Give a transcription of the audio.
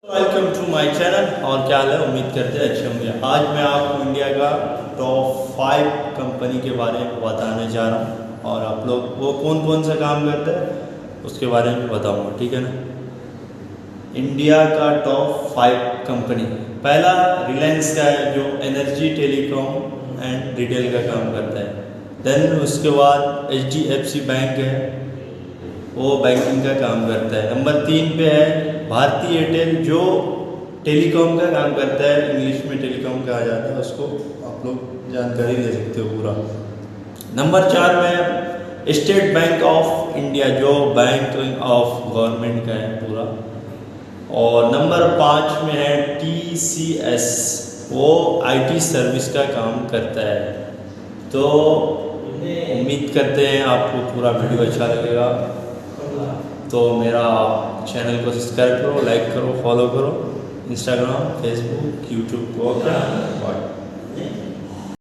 Welcome to my channel. और क्या हाल है, उम्मीद करते हैं अच्छे होंगे। आज मैं आपको इंडिया का टॉप 5 कंपनी के बारे में बताने जा रहा हूँ और आप लोग वो कौन कौन सा काम करते हैं उसके बारे में बताऊँगा, ठीक है ना। इंडिया का टॉप 5 कंपनी, पहला रिलायंस का है जो एनर्जी, टेलीकॉम एंड रिटेल का काम करता है। देन उसके बाद HDFC बैंक है, वो बैंकिंग का काम करता है। नंबर 3 पे है भारती एयरटेल जो टेलीकॉम का काम करता है, इंग्लिश में टेलीकॉम कहा जाता है उसको, आप लोग जानकारी ले सकते हो पूरा। नंबर 4 में स्टेट बैंक ऑफ इंडिया जो बैंक ऑफ गवर्नमेंट का है पूरा। और नंबर 5 में है TCS, वो IT सर्विस का काम करता है। तो उम्मीद करते हैं आपको पूरा वीडियो अच्छा लगेगा। तो मेरा चैनल को सब्सक्राइब करो, लाइक करो, फॉलो करो, इंस्टाग्राम, फेसबुक, यूट्यूब को।